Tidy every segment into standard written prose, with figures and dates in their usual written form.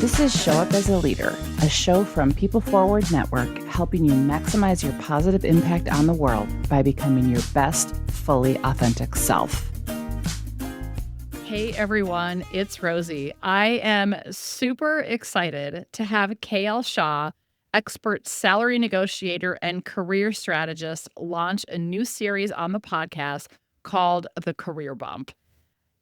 This is Show Up as a Leader, a show from PeopleForward Network, helping you maximize your positive impact on the world by becoming your best, fully authentic self. Hey everyone, it's Rosie. I am super excited to have KL Shah, expert salary negotiator and career strategist, launch a new series on the podcast called The Career Bump.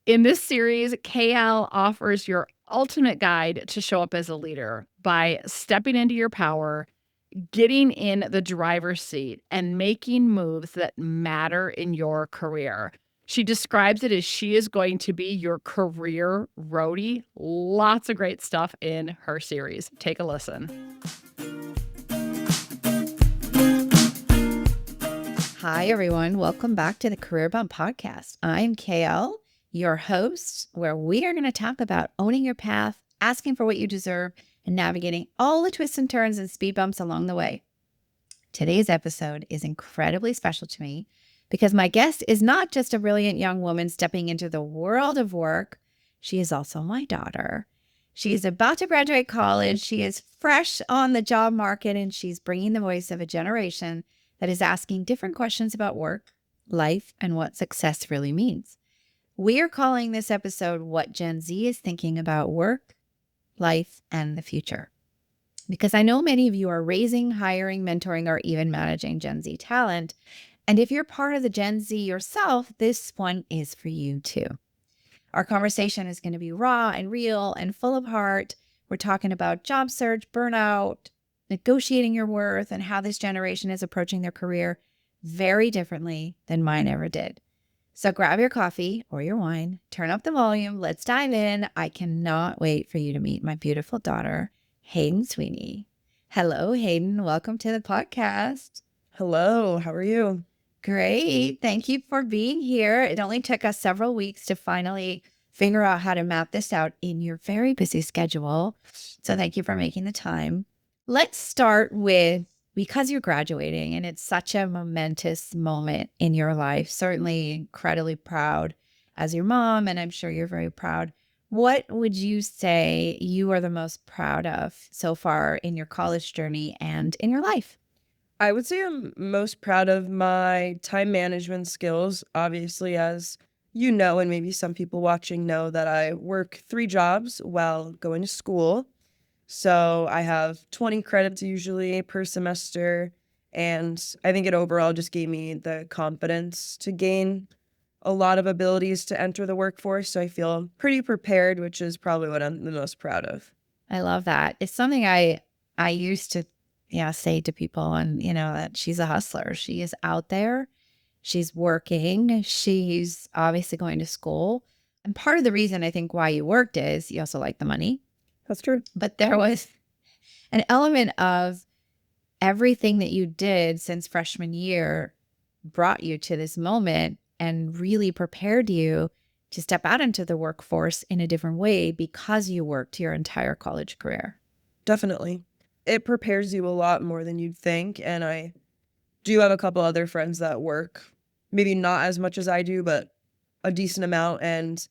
In this series, KL offers your ultimate guide to show up as a leader by stepping into your power, getting in the driver's seat, and making moves that matter in your career. She describes it as she is going to be your career roadie. Lots of great stuff in her series. Take a listen. Hi, everyone. Welcome back to the Career Bump Podcast. I'm KL, your host, where we are going to talk about owning your path, asking for what you deserve, and navigating all the twists and turns and speed bumps along the way. Today's episode is incredibly special to me because my guest is not just a brilliant young woman stepping into the world of work. She is also my daughter. She is about to graduate college. She is fresh on the job market, and she's bringing the voice of a generation that is asking different questions about work, life, and what success really means. We are calling this episode What Gen Z is Thinking About Work, Life, and the Future. Because I know many of you are raising, hiring, mentoring, or even managing Gen Z talent. And if you're part of the Gen Z yourself, this one is for you too. Our conversation is going to be raw and real and full of heart. We're talking about job search, burnout, negotiating your worth, and how this generation is approaching their career very differently than mine ever did. So grab your coffee or your wine, turn up the volume, let's dive in. I cannot wait for you to meet my beautiful daughter, Haiden Sweeney. Hello, Haiden. Welcome to the podcast. Hello, how are you? Great. Thank you for being here. It only took us several weeks to finally figure out how to map this out in your very busy schedule. So thank you for making the time. Let's start with, because you're graduating and it's such a momentous moment in your life, certainly incredibly proud as your mom, and I'm sure you're very proud. What would you say you are the most proud of so far in your college journey and in your life? I would say I'm most proud of my time management skills. Obviously, as you know, and maybe some people watching know, that I work 3 jobs while going to school. So I have 20 credits usually per semester. And I think it overall just gave me the confidence to gain a lot of abilities to enter the workforce. So I feel pretty prepared, which is probably what I'm the most proud of. I love that. It's something I used to say to people, and that she's a hustler. She is out there. She's working. She's obviously going to school. And part of the reason I think why you worked is you also like the money. That's true. But there was an element of everything that you did since freshman year brought you to this moment and really prepared you to step out into the workforce in a different way because you worked your entire college career. Definitely. It prepares you a lot more than you'd think. And I do have a couple other friends that work, maybe not as much as I do, but a decent amount. And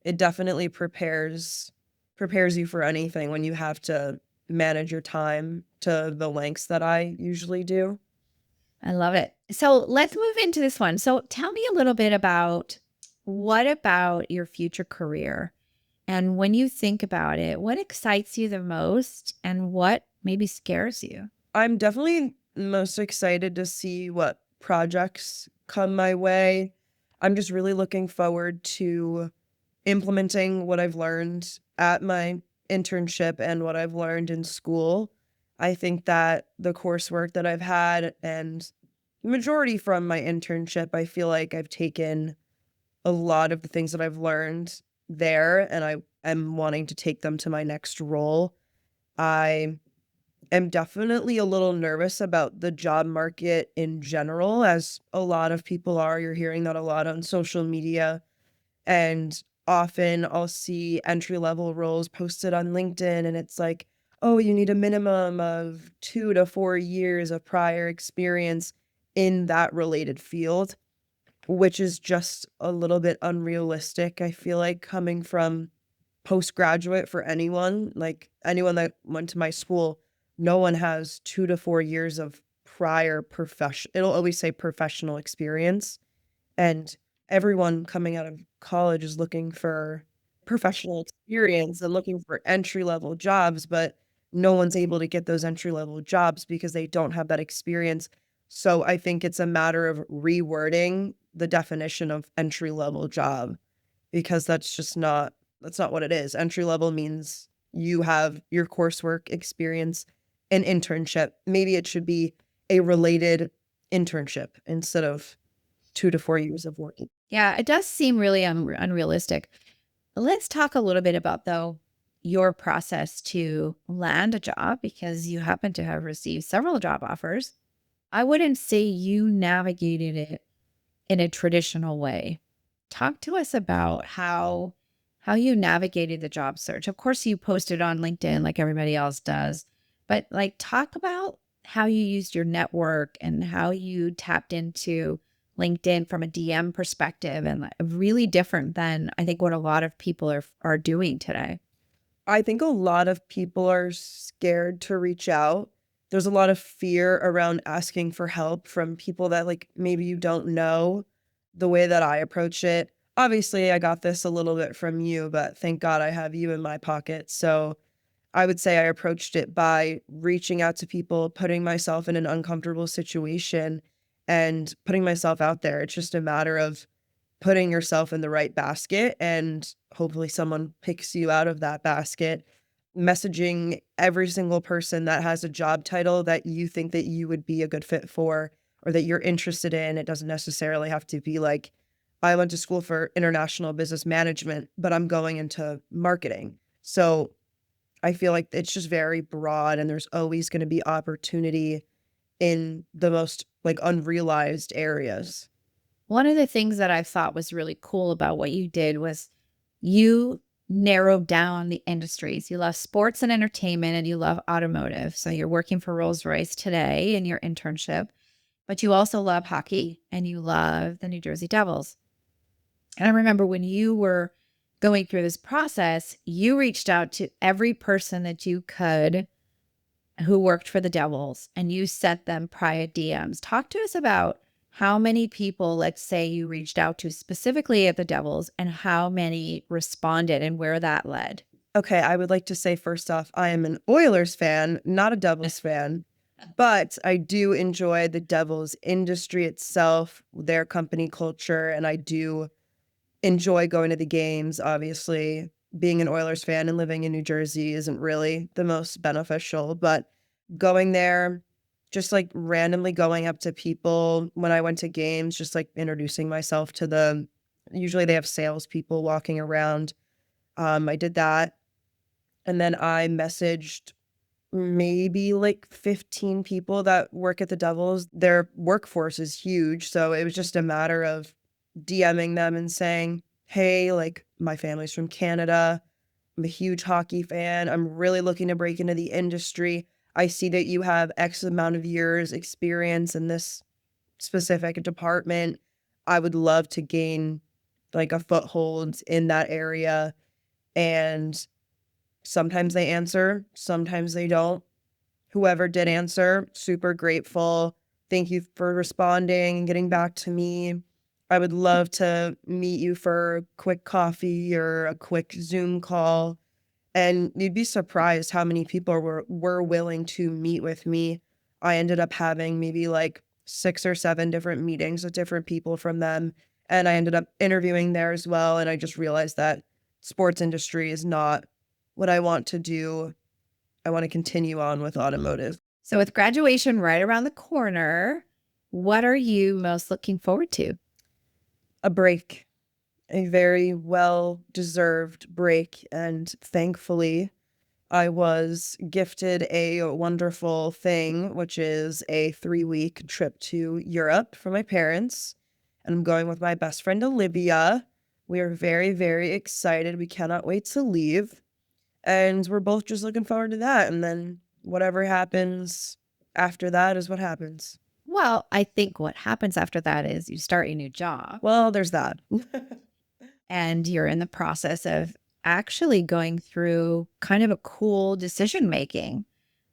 it definitely prepares you for anything when you have to manage your time to the lengths that I usually do. I love it. So let's move into this one. So tell me a little bit about your future career? And when you think about it, what excites you the most and what maybe scares you? I'm definitely most excited to see what projects come my way. I'm just really looking forward to implementing what I've learned at my internship and what I've learned in school. I think that the coursework that I've had and the majority from my internship, I feel like I've taken a lot of the things that I've learned there, and I am wanting to take them to my next role. I am definitely a little nervous about the job market in general, as a lot of people are. You're hearing that a lot on social media, and often I'll see entry-level roles posted on LinkedIn, and it's like, oh, you need a minimum of 2 to 4 years of prior experience in that related field, which is just a little bit unrealistic, I feel like, coming from postgraduate for anyone, like anyone that went to my school, no one has 2 to 4 years of prior it'll always say professional experience. And everyone coming out of college is looking for professional experience and looking for entry-level jobs, but no one's able to get those entry-level jobs because they don't have that experience. So I think it's a matter of rewording the definition of entry-level job, because that's not what it is. Entry-level means you have your coursework experience, an internship. Maybe it should be a related internship instead of 2 to 4 years of working. Yeah, it does seem really unrealistic. Let's talk a little bit about, though, your process to land a job, because you happen to have received several job offers. I wouldn't say you navigated it in a traditional way. Talk to us about how you navigated the job search. Of course, you posted on LinkedIn like everybody else does, but like talk about how you used your network and how you tapped into LinkedIn from a DM perspective, and really different than I think what a lot of people are doing today. I think a lot of people are scared to reach out. There's a lot of fear around asking for help from people that like maybe you don't know. The way that I approach it, obviously I got this a little bit from you, but thank God I have you in my pocket. So I would say I approached it by reaching out to people, putting myself in an uncomfortable situation and putting myself out there. It's just a matter of putting yourself in the right basket, and hopefully someone picks you out of that basket. Messaging every single person that has a job title that you think that you would be a good fit for or that you're interested in. It doesn't necessarily have to be like, I went to school for international business management, but I'm going into marketing. So I feel like it's just very broad, and there's always going to be opportunity in the most like unrealized areas. One of the things that I thought was really cool about what you did was you narrowed down the industries. You love sports and entertainment, and you love automotive. So you're working for Rolls-Royce today in your internship, but you also love hockey and you love the New Jersey Devils. And I remember when you were going through this process, you reached out to every person that you could who worked for the Devils, and you sent them private DMs. Talk to us about how many people, let's say, you reached out to specifically at the Devils, and how many responded and where that led. Okay, I would like to say first off, I am an Oilers fan, not a Devils fan, but I do enjoy the Devils industry itself, their company culture, and I do enjoy going to the games. Obviously, being an Oilers fan and living in New Jersey isn't really the most beneficial, but going there, just like randomly going up to people when I went to games, just like introducing myself to them. Usually they have salespeople walking around. I did that. And then I messaged maybe like 15 people that work at the Devils. Their workforce is huge. So it was just a matter of DMing them and saying, hey, like my family's from Canada. I'm a huge hockey fan. I'm really looking to break into the industry. I see that you have X amount of years experience in this specific department. I would love to gain like a foothold in that area. And sometimes they answer, sometimes they don't. Whoever did answer, super grateful. Thank you for responding and getting back to me. I would love to meet you for a quick coffee or a quick Zoom call. And you'd be surprised how many people were willing to meet with me. I ended up having maybe like 6 or 7 different meetings with different people from them. And I ended up interviewing there as well. And I just realized that sports industry is not what I want to do. I want to continue on with automotive. So with graduation right around the corner, what are you most looking forward to? A break. A very well-deserved break, and thankfully, I was gifted a wonderful thing, which is a 3-week trip to Europe for my parents, and I'm going with my best friend, Olivia. We are very, very excited. We cannot wait to leave, and we're both just looking forward to that, and then whatever happens after that is what happens. Well, I think what happens after that is you start a new job. Well, there's that. And you're in the process of actually going through kind of a cool decision making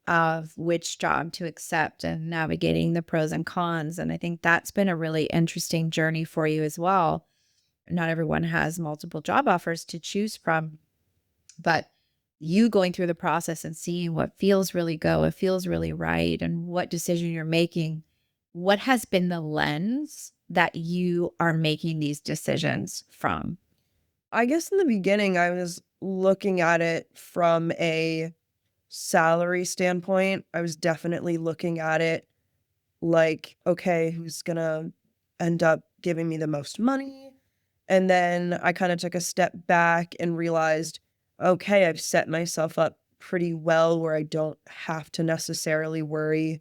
of which job to accept and navigating the pros and cons. And I think that's been a really interesting journey for you as well. Not everyone has multiple job offers to choose from, but you going through the process and seeing what feels really good, what feels really right, and what decision you're making. What has been the lens that you are making these decisions from? I guess in the beginning, I was looking at it from a salary standpoint. I was definitely looking at it like, okay, who's gonna end up giving me the most money? And then I kind of took a step back and realized, okay, I've set myself up pretty well where I don't have to necessarily worry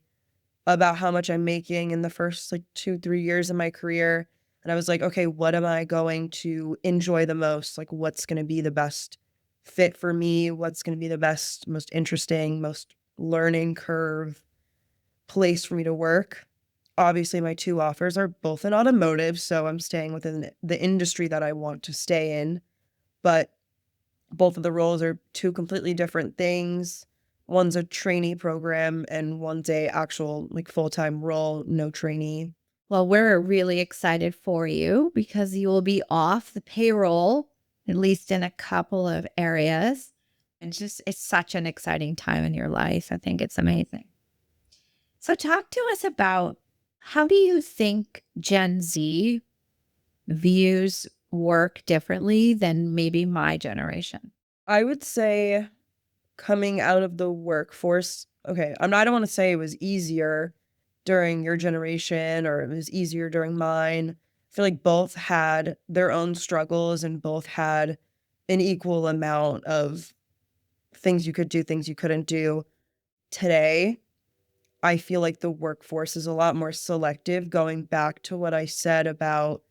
about how much I'm making in the first like 2, 3 years of my career. And I was like, okay, what am I going to enjoy the most? Like, what's going to be the best fit for me? What's going to be the best, most interesting, most learning curve place for me to work? Obviously, my two offers are both in automotive, so I'm staying within the industry that I want to stay in. But both of the roles are two completely different things. One's a trainee program and one's a actual like full-time role, no trainee. Well, we're really excited for you because you will be off the payroll, at least in a couple of areas. And just, it's such an exciting time in your life. I think it's amazing. So, talk to us about how do you think Gen Z views work differently than maybe my generation? I would say coming out of the workforce, okay, I don't want to say it was easier during your generation or it was easier during mine. I feel like both had their own struggles and both had an equal amount of things you could do, things you couldn't do. Today, I feel like the workforce is a lot more selective, going back to what I said about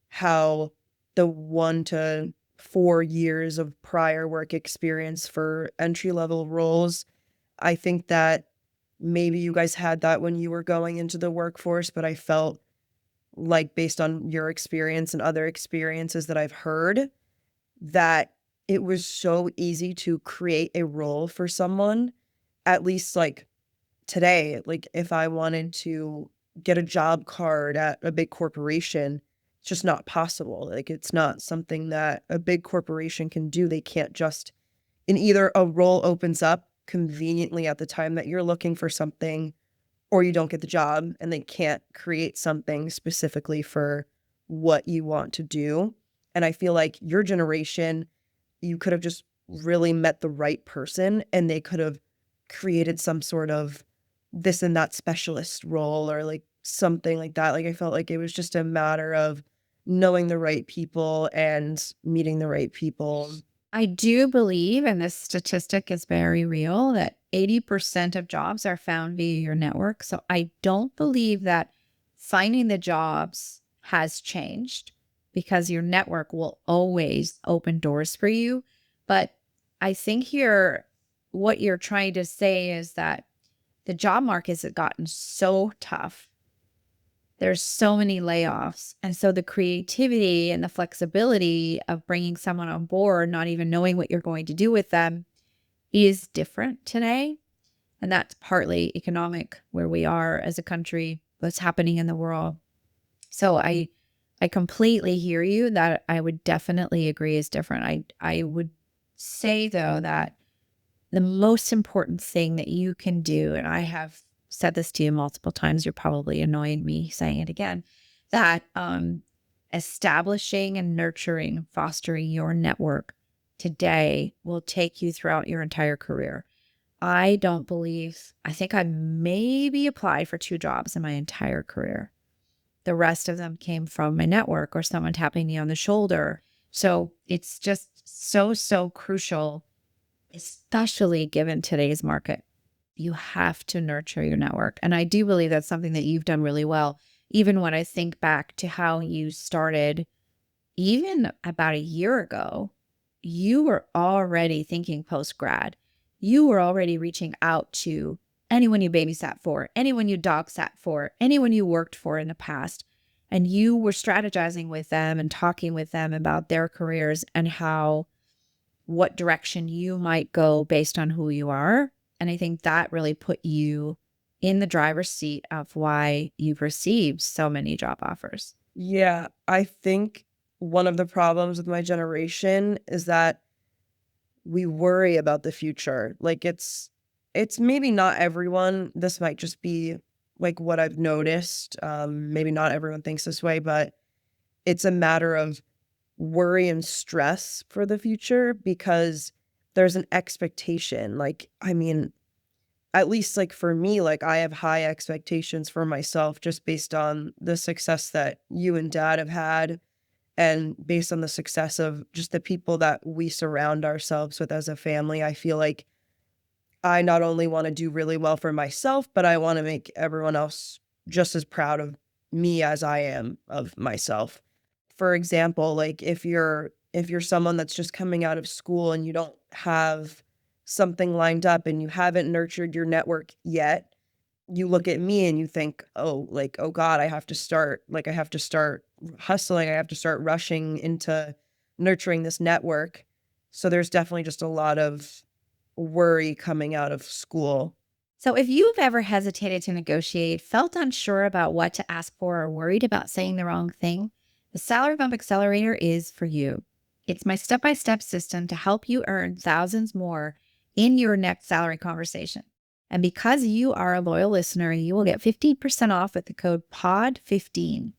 how the 1 to 4 years of prior work experience for entry-level roles. I think that maybe you guys had that when you were going into the workforce, but I felt like based on your experience and other experiences that I've heard, that it was so easy to create a role for someone, at least like today. Like if I wanted to get a job card at a big corporation, it's just not possible. Like it's not something that a big corporation can do. They can't just, in either a role opens up conveniently at the time that you're looking for something, or you don't get the job and they can't create something specifically for what you want to do. And I feel like your generation, you could have just really met the right person and they could have created some sort of this and that specialist role or like something like that. Like I felt like it was just a matter of knowing the right people and meeting the right people. I do believe, and this statistic is very real, that 80% of jobs are found via your network. So I don't believe that finding the jobs has changed because your network will always open doors for you. But I think what you're trying to say is that the job market has gotten so tough. There's so many layoffs. And so the creativity and the flexibility of bringing someone on board, not even knowing what you're going to do with them, is different today. And that's partly economic, where we are as a country, what's happening in the world. So I completely hear you that I would definitely agree is different. I would say, though, that the most important thing that you can do, and I have said this to you multiple times, you're probably annoying me saying it again, that establishing and nurturing and fostering your network today will take you throughout your entire career. I think I maybe applied for 2 jobs in my entire career. The rest of them came from my network or someone tapping me on the shoulder. So it's just so crucial, especially given today's market. You have to nurture your network. And I do believe that's something that you've done really well. Even when I think back to how you started, even about a year ago, you were already thinking post-grad. You were already reaching out to anyone you babysat for, anyone you dog sat for, anyone you worked for in the past. And you were strategizing with them and talking with them about their careers and how what direction you might go based on who you are. And I think that really put you in the driver's seat of why you've received so many job offers. Yeah, I think one of the problems with my generation is that we worry about the future. Like it's maybe not everyone. This might just be like what I've noticed. Maybe not everyone thinks this way, but it's a matter of worry and stress for the future because there's an expectation. Like, I mean, at least like for me, like I have high expectations for myself just based on the success that you and dad have had and based on the success of just the people that we surround ourselves with as a family. I feel like I not only want to do really well for myself, but I want to make everyone else just as proud of me as I am of myself. For example, like if you're someone that's just coming out of school and you don't have something lined up and you haven't nurtured your network yet, you look at me and you think, oh, like, oh God, I have to start hustling. I have to start rushing into nurturing this network. So there's definitely just a lot of worry coming out of school. So if you've ever hesitated to negotiate, felt unsure about what to ask for, or worried about saying the wrong thing, the Salary Bump Accelerator is for you. It's my step-by-step system to help you earn thousands more in your next salary conversation. And because you are a loyal listener, you will get 15% off with the code POD15.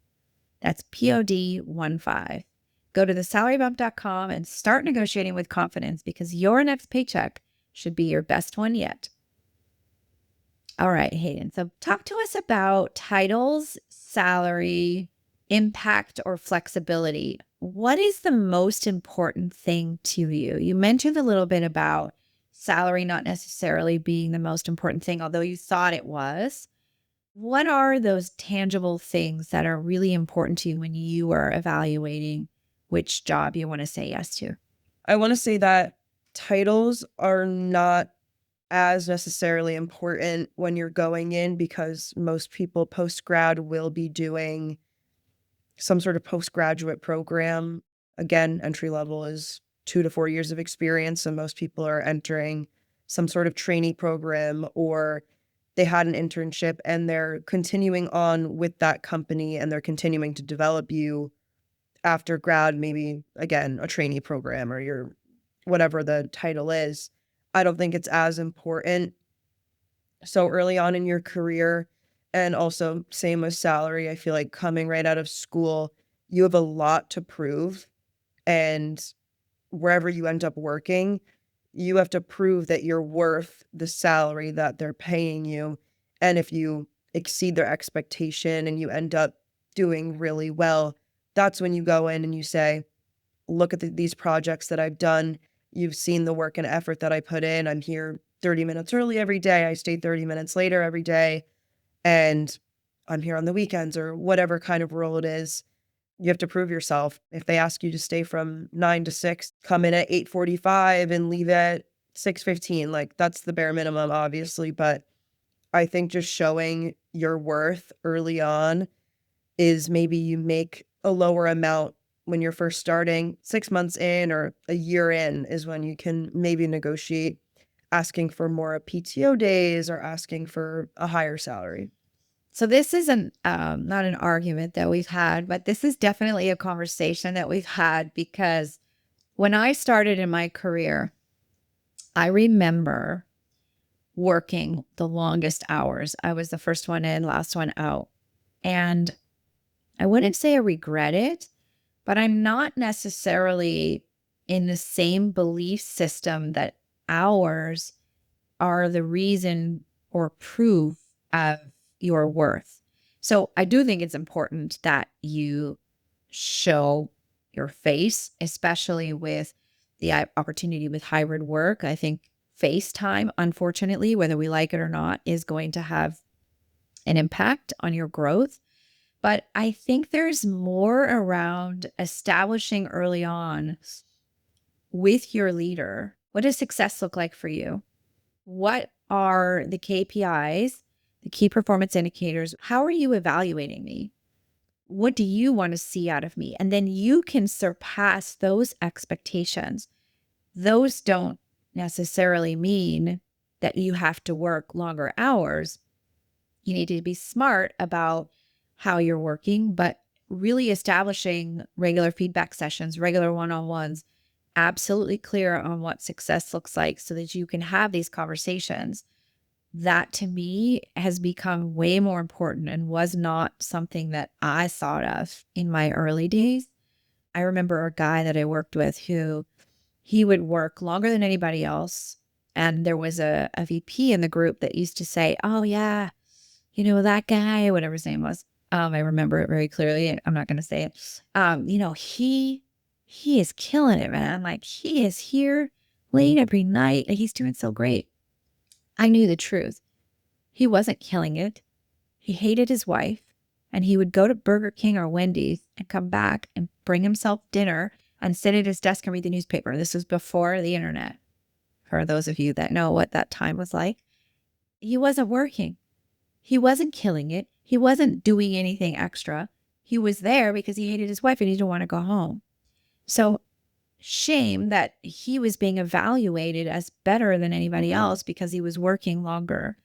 That's POD15. Go to thesalarybump.com and start negotiating with confidence because your next paycheck should be your best one yet. All right, Haiden. So talk to us about titles, salary, impact, or flexibility. What is the most important thing to you? You mentioned a little bit about salary not necessarily being the most important thing, although you thought it was. What are those tangible things that are really important to you when you are evaluating which job you want to say yes to? I want to say that titles are not as necessarily important when you're going in because most people post-grad will be doing some sort of postgraduate program. Again, entry level is 2 to 4 years of experience, and most people are entering some sort of trainee program or they had an internship and they're continuing on with that company and they're continuing to develop you after grad, maybe again, a trainee program or your whatever the title is. I don't think it's as important so early on in your career. And also same with salary. I feel like coming right out of school, you have a lot to prove. And wherever you end up working, you have to prove that you're worth the salary that they're paying you. And if you exceed their expectation and you end up doing really well, that's when you go in and you say, look at these projects that I've done. You've seen the work and effort that I put in. I'm here 30 minutes early every day. I stay 30 minutes later every day. And I'm here on the weekends or whatever kind of role it is. You have to prove yourself. If they ask you to stay from 9 to 6, come in at 8:45 and leave at 6:15, like that's the bare minimum, obviously. But I think just showing your worth early on is maybe you make a lower amount when you're first starting. 6 months in or a year in is when you can maybe negotiate asking for more PTO days or asking for a higher salary. So this isn't not an argument that we've had, but this is definitely a conversation that we've had because when I started in my career, I remember working the longest hours. I was the first one in, last one out. And I wouldn't say I regret it, but I'm not necessarily in the same belief system that hours are the reason or proof of your worth. So I do think it's important that you show your face, especially with the opportunity with hybrid work. I think face time, unfortunately, whether we like it or not, is going to have an impact on your growth. But I think there's more around establishing early on with your leader. What does success look like for you? What are the KPIs, the key performance indicators? How are you evaluating me? What do you want to see out of me? And then you can surpass those expectations those don't necessarily mean that you have to work longer hours. You need to be smart about how you're working, but really establishing regular feedback sessions, regular one-on-ones, absolutely clear on what success looks like so that you can have these conversations. That to me has become way more important and was not something that I thought of in my early days. I remember a guy that I worked with who he would work longer than anybody else. And there was a VP in the group that used to say, oh, yeah, that guy, whatever his name was. I remember it very clearly. I'm not going to say it. He is killing it, man. Like, he is here late every night. Like, he's doing so great. I knew the truth. He wasn't killing it. He hated his wife, and he would go to Burger King or Wendy's and come back and bring himself dinner and sit at his desk and read the newspaper. This was before the internet. For those of you that know what that time was like, he wasn't working. He wasn't killing it. He wasn't doing anything extra. He was there because he hated his wife and he didn't want to go home. So shame that he was being evaluated as better than anybody else because he was working longer.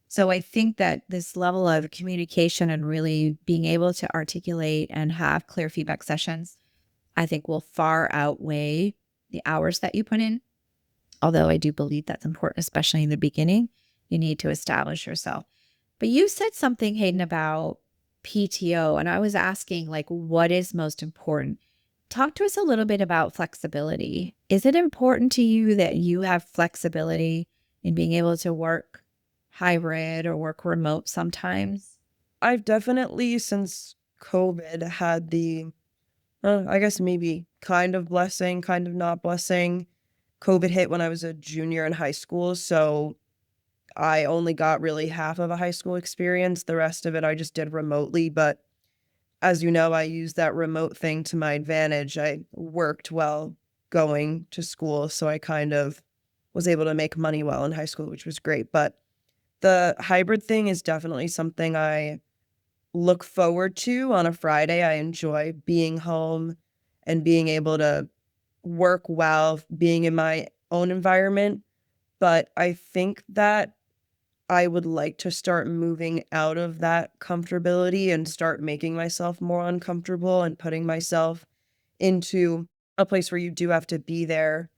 So I think that this level of communication and really being able to articulate and have clear feedback sessions, I think will far outweigh the hours that you put in. Although I do believe that's important, especially in the beginning. You need to establish yourself. But you said something, Haiden, about PTO, and I was asking, like, what is most important? Talk to us a little bit about flexibility. Is it important to you that you have flexibility in being able to work hybrid or work remote sometimes? I've definitely, since COVID, had the, I guess maybe kind of blessing, kind of not blessing. COVID hit when I was a junior in high school, so I only got really half of a high school experience. The rest of it I just did remotely, but as you know, I used that remote thing to my advantage. I worked while going to school, so I kind of was able to make money while in high school, which was great. But the hybrid thing is definitely something I look forward to on a Friday. I enjoy being home and being able to work while being in my own environment. But I think that I would like to start moving out of that comfortability and start making myself more uncomfortable and putting myself into a place where you do have to be there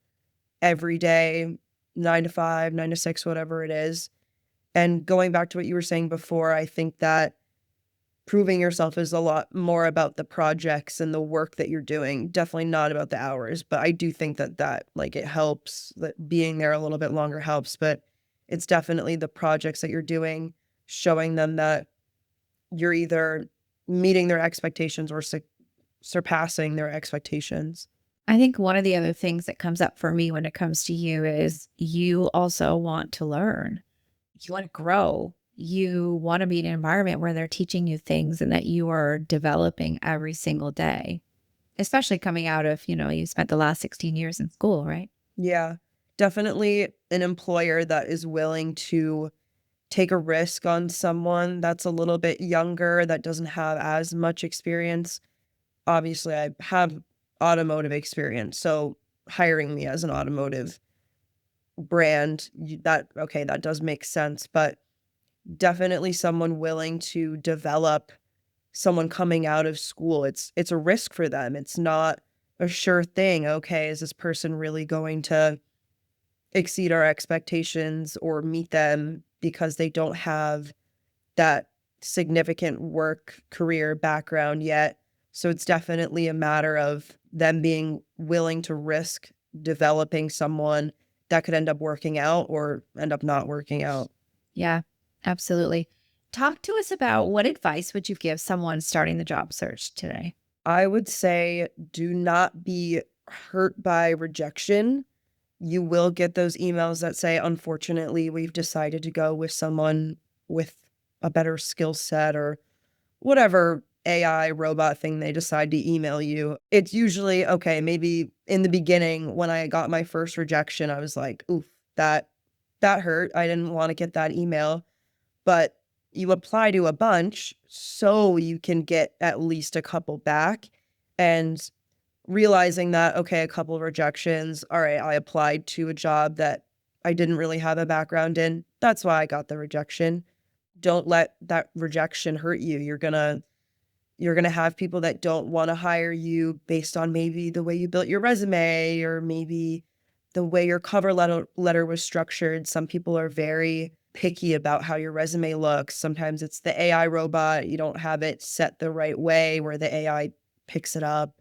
every day, 9 to 5, 9 to 6, whatever it is. And going back to what you were saying before, I think that proving yourself is a lot more about the projects and the work that you're doing, definitely not about the hours. But I do think that like it helps, that being there a little bit longer helps, but it's definitely the projects that you're doing, showing them that you're either meeting their expectations or surpassing their expectations. I think one of the other things that comes up for me when it comes to you is you also want to learn. You want to grow. You want to be in an environment where they're teaching you things and that you are developing every single day, especially coming out of, you spent the last 16 years in school, right? Yeah, definitely an employer that is willing to take a risk on someone that's a little bit younger, that doesn't have as much experience. Obviously, I have automotive experience, so hiring me as an automotive brand, that does make sense, but definitely someone willing to develop someone coming out of school. It's a risk for them. It's not a sure thing. Okay, is this person really going to exceed our expectations or meet them, because they don't have that significant work career background yet. So it's definitely a matter of them being willing to risk developing someone that could end up working out or end up not working out. Yeah, absolutely. Talk to us about what advice would you give someone starting the job search today? I would say do not be hurt by rejection. You will get those emails that say, unfortunately, we've decided to go with someone with a better skill set, or whatever AI robot thing they decide to email you. It's usually, okay, maybe in the beginning when I got my first rejection, I was like, oof, that hurt. I didn't want to get that email. But you apply to a bunch so you can get at least a couple back. And realizing that, okay, a couple of rejections. All right, I applied to a job that I didn't really have a background in. That's why I got the rejection. Don't let that rejection hurt you. You're gonna have people that don't want to hire you based on maybe the way you built your resume or maybe the way your cover letter was structured. Some people are very picky about how your resume looks. Sometimes it's the AI robot. You don't have it set the right way where the AI picks it up.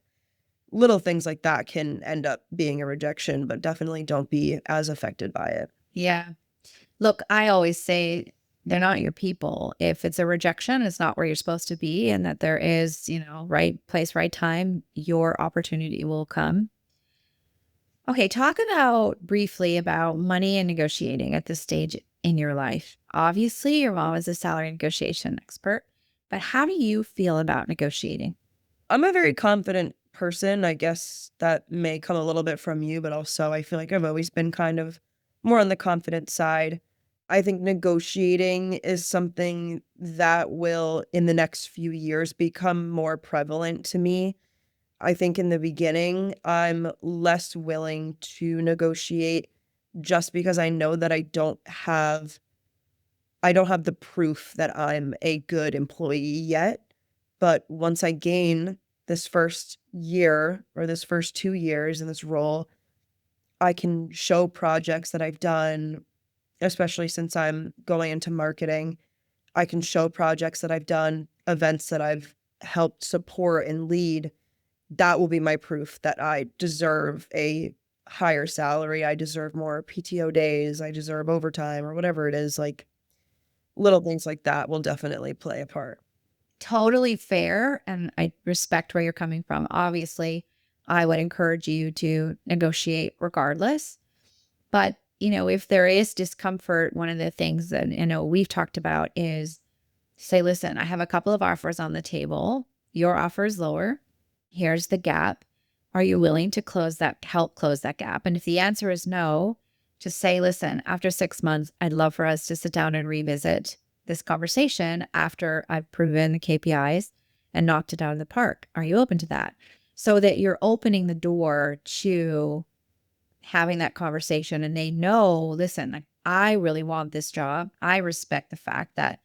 Little things like that can end up being a rejection, but definitely don't be as affected by it. Yeah. Look, I always say they're not your people. If it's a rejection, it's not where you're supposed to be, and that there is, right place, right time, your opportunity will come. Okay, talk about briefly about money and negotiating at this stage in your life. Obviously, your mom is a salary negotiation expert, but how do you feel about negotiating? I'm a very confident person. I guess that may come a little bit from you, but also I feel like I've always been kind of more on the confident side. I think negotiating is something that will, in the next few years, become more prevalent to me. I think in the beginning, I'm less willing to negotiate just because I know that I don't have the proof that I'm a good employee yet. But once I gain this first year or this first 2 years in this role, I can show projects that I've done, especially since I'm going into marketing. I can show projects that I've done, events that I've helped support and lead. That will be my proof that I deserve a higher salary. I deserve more PTO days. I deserve overtime or whatever it is. Like little things like that will definitely play a part. Totally fair. And I respect where you're coming from. Obviously, I would encourage you to negotiate regardless. But, if there is discomfort, one of the things that we've talked about is say, listen, I have a couple of offers on the table. Your offer is lower. Here's the gap. Are you willing to help close that gap? And if the answer is no, just say, listen, after 6 months, I'd love for us to sit down and revisit this conversation after I've proven the KPIs and knocked it out of the park. Are you open to that? So that you're opening the door to having that conversation and they know, listen, I really want this job. I respect the fact that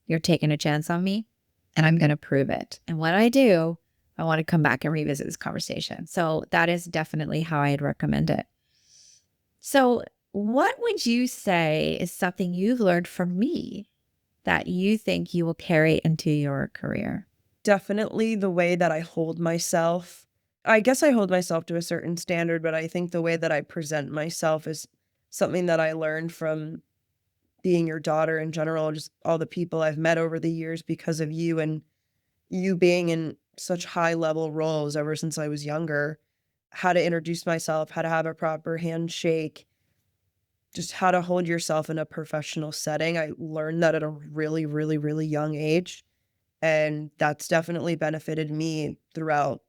you're taking a chance on me and I'm going to prove it. And when I do, I want to come back and revisit this conversation. So that is definitely how I'd recommend it. So what would you say is something you've learned from me that you think you will carry into your career? Definitely the way that I hold myself. I guess I hold myself to a certain standard, but I think the way that I present myself is something that I learned from being your daughter in general, just all the people I've met over the years because of you and you being in such high level roles ever since I was younger. How to introduce myself, how to have a proper handshake, just how to hold yourself in a professional setting. I learned that at a really, really, really young age. And that's definitely benefited me throughout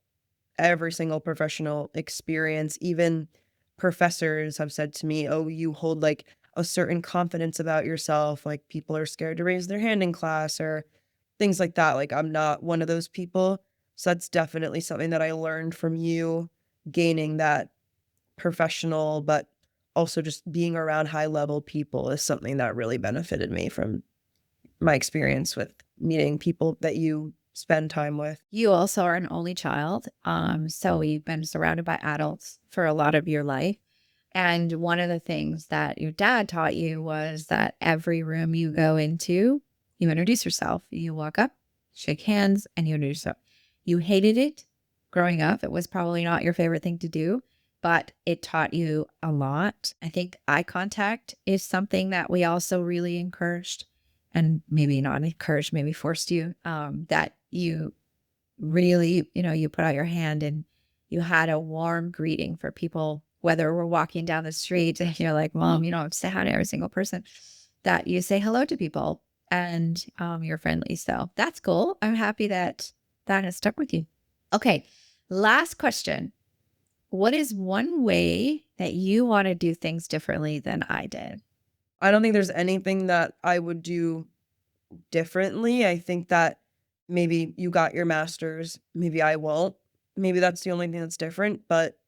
every single professional experience. Even professors have said to me, oh, you hold like a certain confidence about yourself. Like people are scared to raise their hand in class or things like that. Like I'm not one of those people. So that's definitely something that I learned from you, gaining that professional, but also just being around high level people is something that really benefited me from my experience with meeting people that you spend time with. You also are an only child. So you've been surrounded by adults for a lot of your life. And one of the things that your dad taught you was that every room you go into, you introduce yourself. You walk up, shake hands, and you introduce yourself. You hated it growing up. It was probably not your favorite thing to do, but it taught you a lot. I think eye contact is something that we also really encouraged, and maybe not encouraged, maybe forced you, that you really, you put out your hand and you had a warm greeting for people, whether we're walking down the street and you're like, Mom, say hi to every single person, that you say hello to people and you're friendly. So that's cool. I'm happy that that has stuck with you. Okay. Last question. What is one way that you want to do things differently than I did? I don't think there's anything that I would do differently. I think that maybe you got your master's, maybe I won't. maybe that's the only thing that's different, but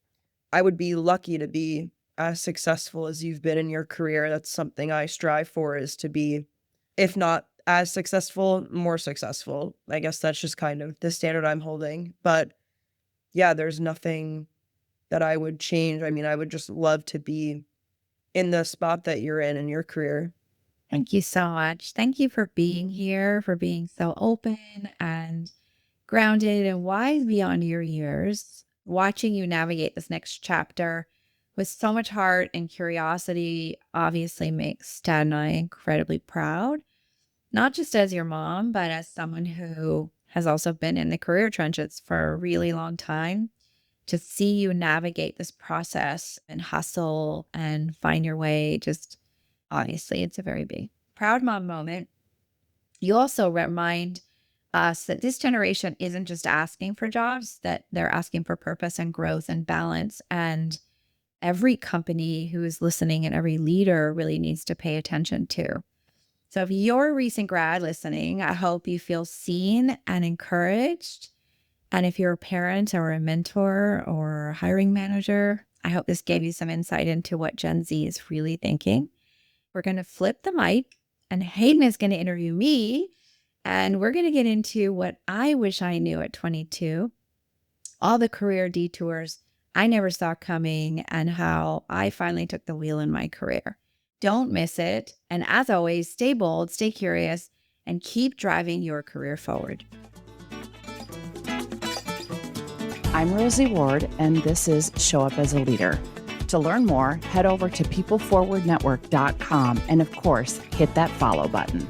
I would be lucky to be as successful as you've been in your career. That's something I strive for, is to be, if not as successful, more successful. I guess that's just kind of the standard I'm holding. But yeah, there's nothing that I would change. I mean, I would just love to be in the spot that you're in your career. Thank you so much. Thank you for being here, for being so open and grounded and wise beyond your years. Watching you navigate this next chapter with so much heart and curiosity obviously makes Dad and I incredibly proud, not just as your mom, but as someone who has also been in the career trenches for a really long time. To see you navigate this process and hustle and find your way, just obviously, it's a very big proud mom moment. You also remind us that this generation isn't just asking for jobs, that they're asking for purpose and growth and balance. And every company who is listening and every leader really needs to pay attention to. So if you're a recent grad listening, I hope you feel seen and encouraged. And if you're a parent or a mentor or a hiring manager, I hope this gave you some insight into what Gen Z is really thinking. We're going to flip the mic and Haiden is going to interview me. And we're going to get into what I wish I knew at 22, all the career detours I never saw coming, and how I finally took the wheel in my career. Don't miss it. And as always, stay bold, stay curious, and keep driving your career forward. I'm Rosie Ward, and this is Show Up as a Leader. To learn more, head over to PeopleForwardNetwork.com and, of course, hit that follow button.